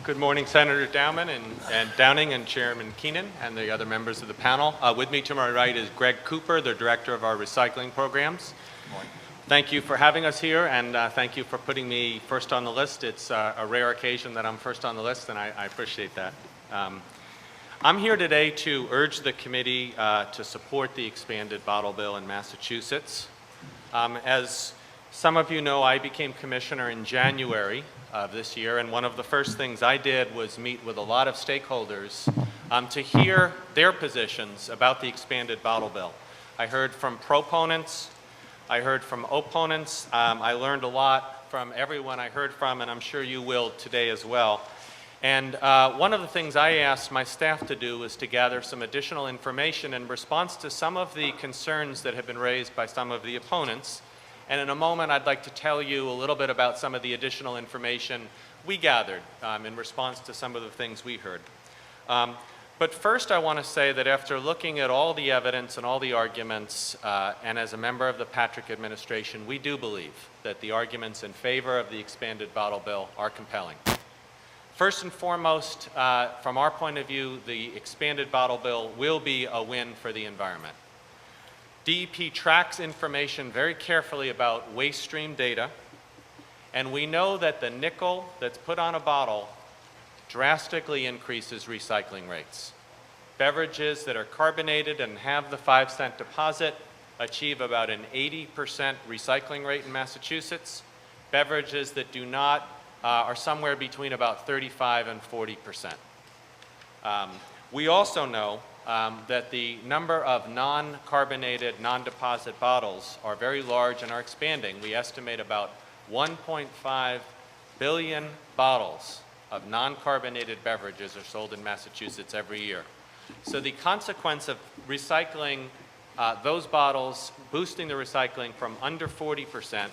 Good morning, Senator Downing and Chairman Keenan and the other members of the panel. With me to my right is Greg Cooper, the Director of our recycling programs. Good morning. Thank you for having us here, and thank you for putting me first on the list. It's a rare occasion that I'm first on the list, and I appreciate that. I'm here today to urge the committee to support the expanded bottle bill in Massachusetts. As some of you know, I became commissioner in January of this year, and one of the first things I did was meet with a lot of stakeholders to hear their positions about the expanded bottle bill. I heard from proponents, I heard from opponents, I learned a lot from everyone I heard from, and I'm sure you will today as well. And one of the things I asked my staff to do was to gather some additional information in response to some of the concerns that have been raised by some of the opponents. And in a moment, I'd like to tell you a little bit about some of the additional information we gathered in response to some of the things we heard. But first, I want to say that after looking at all the evidence and all the arguments, and as a member of the Patrick administration, we do believe that the arguments in favor of the expanded bottle bill are compelling. First and foremost, from our point of view, the expanded bottle bill will be a win for the environment. D.E.P tracks information very carefully about waste stream data, and we know that the nickel that's put on a bottle drastically increases recycling rates. Beverages that are carbonated and have the 5-cent deposit achieve about an 80% recycling rate in Massachusetts. Beverages that do not are somewhere between about 35 and 40%. We also know that the number of non-carbonated, non-deposit bottles are very large and are expanding. We estimate about 1.5 billion bottles of non-carbonated beverages are sold in Massachusetts every year. So the consequence of recycling those bottles, boosting the recycling from under 40%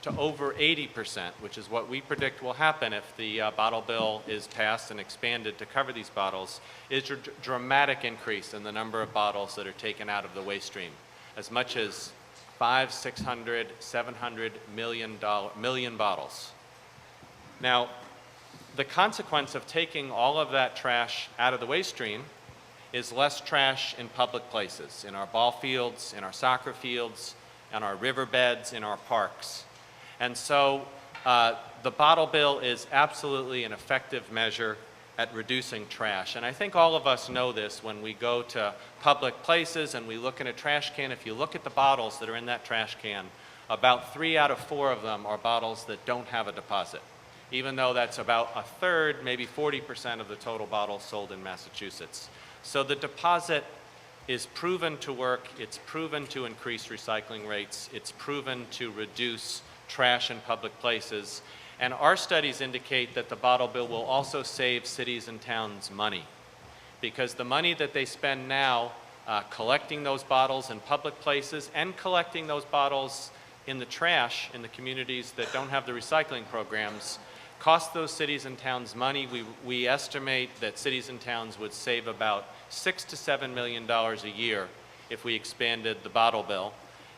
to over 80%, which is what we predict will happen if the bottle bill is passed and expanded to cover these bottles, is a dramatic increase in the number of bottles that are taken out of the waste stream, as much as 500, 600, 700 million bottles. Now, the consequence of taking all of that trash out of the waste stream is less trash in public places, in our ball fields, in our soccer fields, in our riverbeds, in our parks. And so the bottle bill is absolutely an effective measure at reducing trash. And I think all of us know this when we go to public places and we look in a trash can. If you look at the bottles that are in that trash can, about 3 out of 4 of them are bottles that don't have a deposit, even though that's about a third, maybe 40% of the total bottles sold in Massachusetts. So the deposit is proven to work, it's proven to increase recycling rates, it's proven to reduce trash in public places, and our studies indicate that the bottle bill will also save cities and towns money, because the money that they spend now collecting those bottles in public places and collecting those bottles in the trash in the communities that don't have the recycling programs cost those cities and towns money. We estimate that cities and towns would save about $6 to $7 million a year if we expanded the bottle bill.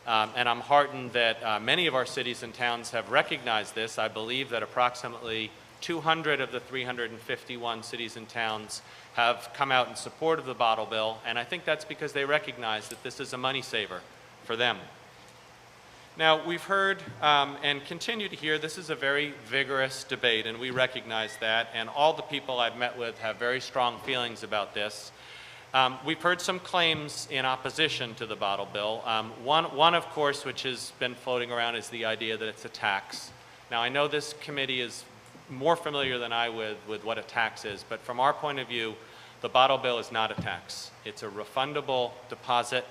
And I'm heartened that many of our cities and towns have recognized this. I believe that approximately 200 of the 351 cities and towns have come out in support of the bottle bill, and I think that's because they recognize that this is a money saver for them. Now, we've heard and continue to hear this is a very vigorous debate, and we recognize that, and all the people I've met with have very strong feelings about this. We've heard some claims in opposition to the bottle bill. One, of course, which has been floating around is the idea that it's a tax. Now, I know this committee is more familiar than I with what a tax is, but from our point of view, the bottle bill is not a tax. It's a refundable deposit.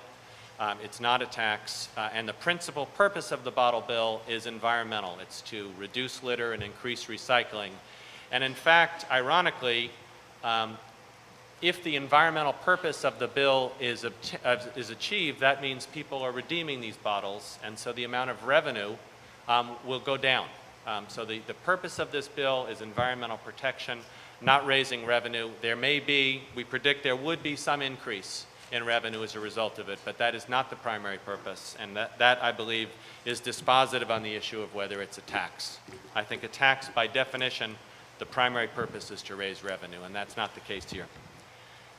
It's not a tax, and the principal purpose of the bottle bill is environmental. It's to reduce litter and increase recycling. And in fact, ironically, if the environmental purpose of the bill is achieved, that means people are redeeming these bottles, and so the amount of revenue will go down. So the purpose of this bill is environmental protection, not raising revenue. There may be, we predict there would be some increase in revenue as a result of it, but that is not the primary purpose, and that I believe is dispositive on the issue of whether it's a tax. I think a tax by definition the primary purpose is to raise revenue, and that's not the case here.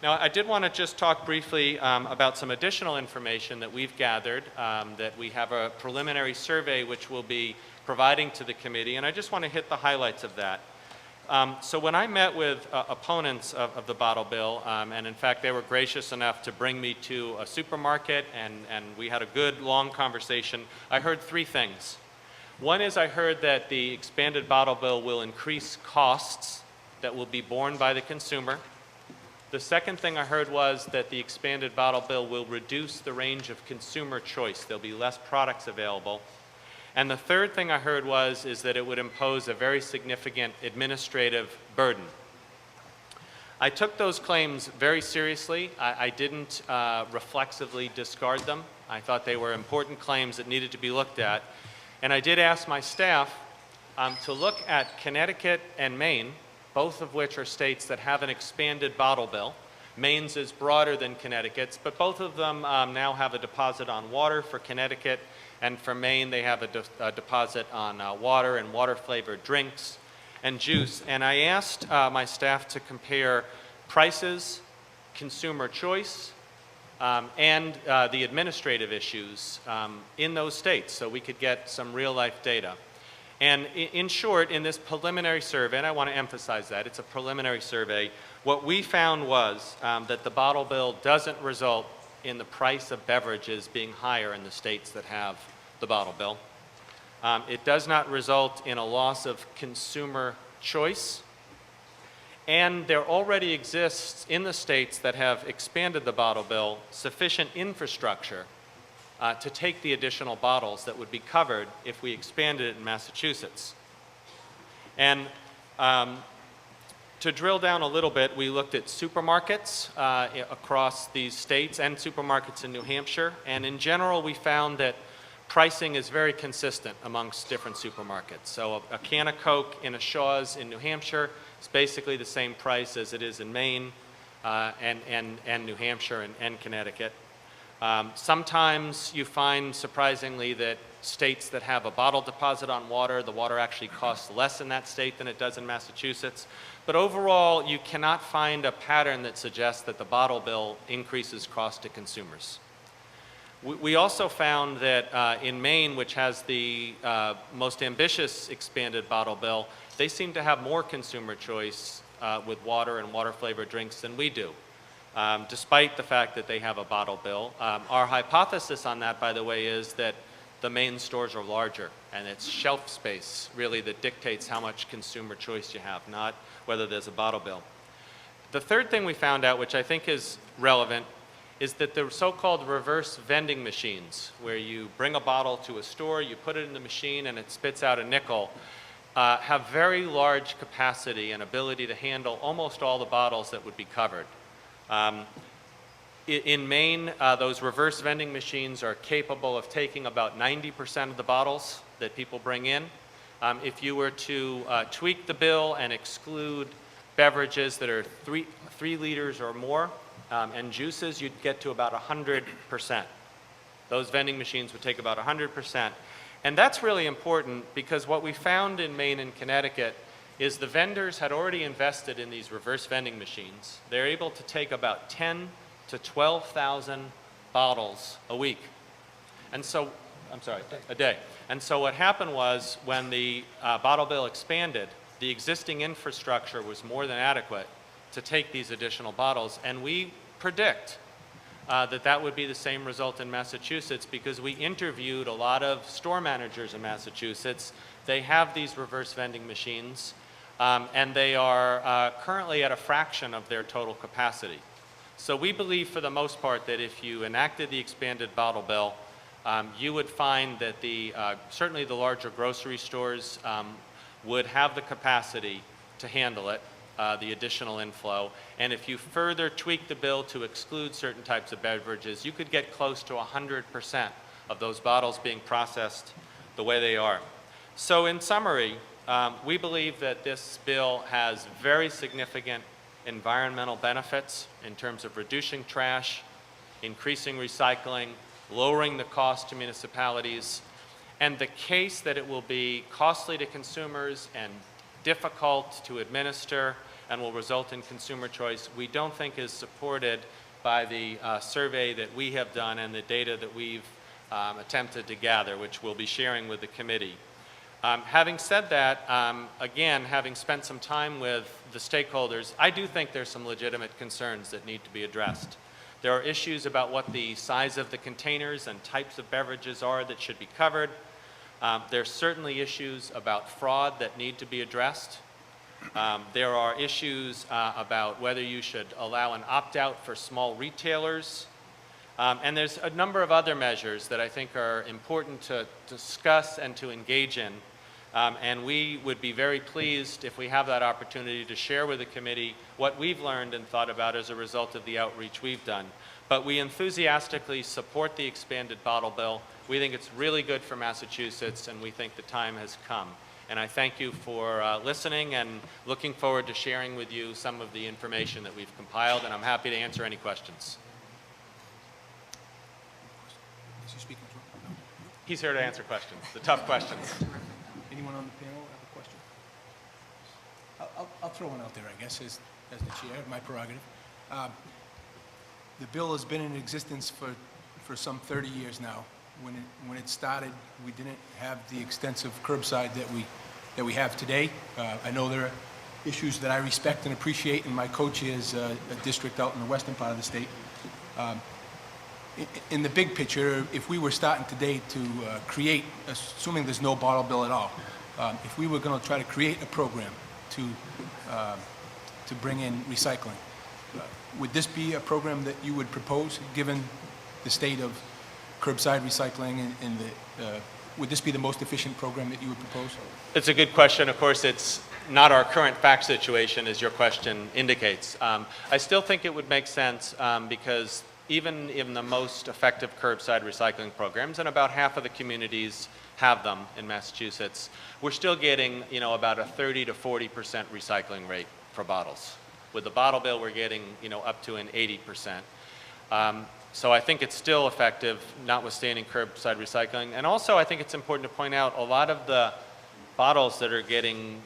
Now, I did want to just talk briefly about some additional information that we've gathered, that we have a preliminary survey which we'll be providing to the committee, and I just want to hit the highlights of that. So when I met with opponents of the bottle bill, and in fact they were gracious enough to bring me to a supermarket, and we had a good long conversation, I heard three things. One is I heard that the expanded bottle bill will increase costs that will be borne by the consumer. The second thing I heard was that the expanded bottle bill will reduce the range of consumer choice. There'll be less products available. And the third thing I heard is that it would impose a very significant administrative burden. I took those claims very seriously. I didn't reflexively discard them. I thought they were important claims that needed to be looked at. And I did ask my staff to look at Connecticut and Maine, both of which are states that have an expanded bottle bill. Maine's is broader than Connecticut's, but both of them now have a deposit on water. For Connecticut and for Maine, they have a deposit on water and water-flavored drinks and juice. And I asked my staff to compare prices, consumer choice, and the administrative issues in those states so we could get some real-life data. And in short, in this preliminary survey, and I want to emphasize that, it's a preliminary survey, what we found was that the bottle bill doesn't result in the price of beverages being higher in the states that have the bottle bill. It does not result in a loss of consumer choice. And there already exists in the states that have expanded the bottle bill sufficient infrastructure to take the additional bottles that would be covered if we expanded it in Massachusetts. And to drill down a little bit, we looked at supermarkets across these states and supermarkets in New Hampshire. And in general, we found that pricing is very consistent amongst different supermarkets. So a can of Coke in a Shaw's in New Hampshire is basically the same price as it is in Maine and New Hampshire and Connecticut. Sometimes you find, surprisingly, that states that have a bottle deposit on water, the water actually costs less in that state than it does in Massachusetts. But overall, you cannot find a pattern that suggests that the bottle bill increases cost to consumers. We also found that in Maine, which has the most ambitious expanded bottle bill, they seem to have more consumer choice with water and water-flavored drinks than we do. Despite the fact that they have a bottle bill. Our hypothesis on that, by the way, is that the Maine stores are larger, and it's shelf space, really, that dictates how much consumer choice you have, not whether there's a bottle bill. The third thing we found out, which I think is relevant, is that the so-called reverse vending machines, where you bring a bottle to a store, you put it in the machine, and it spits out a nickel, have very large capacity and ability to handle almost all the bottles that would be covered. In Maine, those reverse vending machines are capable of taking about 90% of the bottles that people bring in. If you were to tweak the bill and exclude beverages that are 3 liters or more and juices, you'd get to about 100%. Those vending machines would take about 100%. And that's really important because what we found in Maine and Connecticut is the vendors had already invested in these reverse vending machines. They're able to take about 10 to 12,000 bottles a week. And so, a day. And so what happened was when the bottle bill expanded, the existing infrastructure was more than adequate to take these additional bottles. And we predict that would be the same result in Massachusetts because we interviewed a lot of store managers in Massachusetts. They have these reverse vending machines. And they are currently at a fraction of their total capacity. So we believe for the most part that if you enacted the expanded bottle bill, you would find that certainly the larger grocery stores would have the capacity to handle it, the additional inflow. And if you further tweak the bill to exclude certain types of beverages, you could get close to 100% of those bottles being processed the way they are. So in summary, we believe that this bill has very significant environmental benefits in terms of reducing trash, increasing recycling, lowering the cost to municipalities, and the case that it will be costly to consumers and difficult to administer and will result in consumer choice, we don't think is supported by the survey that we have done and the data that we've attempted to gather, which we'll be sharing with the committee. Having said that, again, having spent some time with the stakeholders, I do think there's some legitimate concerns that need to be addressed. There are issues about what the size of the containers and types of beverages are that should be covered. There's certainly issues about fraud that need to be addressed. There are issues about whether you should allow an opt-out for small retailers. And there's a number of other measures that I think are important to discuss and to engage in. And we would be very pleased if we have that opportunity to share with the committee what we've learned and thought about as a result of the outreach we've done. But we enthusiastically support the expanded bottle bill. We think it's really good for Massachusetts, and we think the time has come. And I thank you for listening and looking forward to sharing with you some of the information that we've compiled, and I'm happy to answer any questions. Is he speaking as well? No. He's here to answer questions, the tough questions. Anyone on the panel have a question? I'll throw one out there, I guess, as the chair, my prerogative. The bill has been in existence for some 30 years now. When it started, we didn't have the extensive curbside that we have today. I know there are issues that I respect and appreciate, and my co-chair is a district out in the western part of the state. In the big picture, if we were starting today to create, assuming there's no bottle bill at all, if we were going to try to create a program to bring in recycling, would this be a program that you would propose, given the state of curbside recycling and would this be the most efficient program that you would propose? It's a good question. Of course, it's not our current fact situation, as your question indicates. I still think it would make sense because even in the most effective curbside recycling programs, and about half of the communities have them in Massachusetts, we're still getting, about a 30 to 40% recycling rate for bottles. With the bottle bill, we're getting, up to an 80%. So I think it's still effective, notwithstanding curbside recycling. And also, I think it's important to point out a lot of the bottles that are getting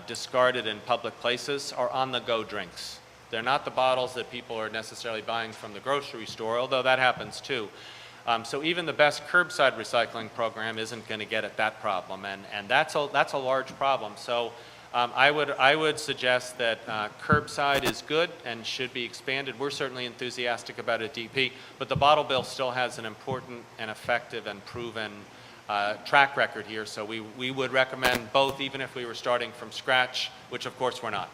discarded in public places are on-the-go drinks. They're not the bottles that people are necessarily buying from the grocery store, although that happens too. So even the best curbside recycling program isn't going to get at that problem, and that's a large problem. So I would suggest that curbside is good and should be expanded. We're certainly enthusiastic about a D.E.P, but the bottle bill still has an important and effective and proven track record here, so we would recommend both, even if we were starting from scratch, which of course we're not.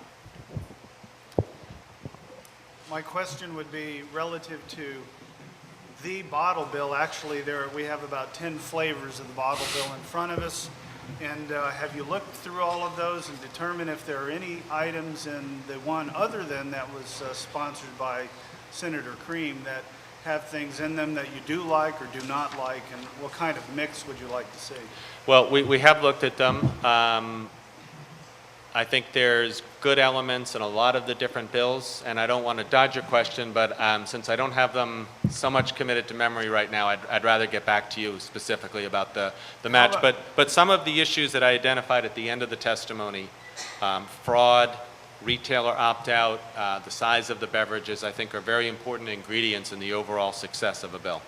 My question would be relative to the bottle bill. Actually, we have about 10 flavors of the bottle bill in front of us. And have you looked through all of those and determined if there are any items in the one other than that was sponsored by Senator Cream that have things in them that you do like or do not like, and what kind of mix would you like to see? Well, we have looked at them. I think there's good elements in a lot of the different bills, and I don't want to dodge your question, but since I don't have them so much committed to memory right now, I'd rather get back to you specifically about the match. But some of the issues that I identified at the end of the testimony, fraud, retailer opt-out, the size of the beverages, I think are very important ingredients in the overall success of a bill.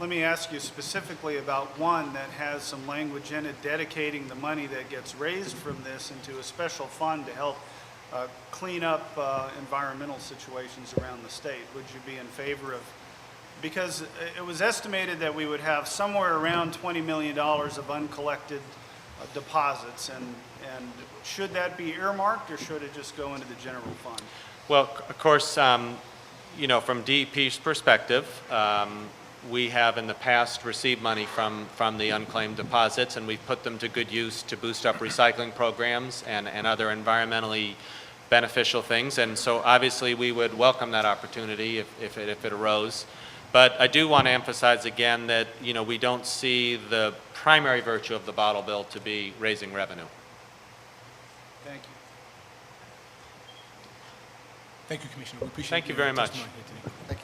Let me ask you specifically about one that has some language in it dedicating the money that gets raised from this into a special fund to help clean up environmental situations around the state. Would you be in favor of, because it was estimated that we would have somewhere around $20 million of uncollected deposits, and should that be earmarked or should it just go into the general fund? Well, of course, from D.E.P's perspective, we have in the past received money from the unclaimed deposits, and we've put them to good use to boost up recycling programs and other environmentally beneficial things. And so obviously we would welcome that opportunity if it arose. But I do want to emphasize again that we don't see the primary virtue of the bottle bill to be raising revenue. Thank you. Thank you, Commissioner. We appreciate Thank you very much. testimony here today.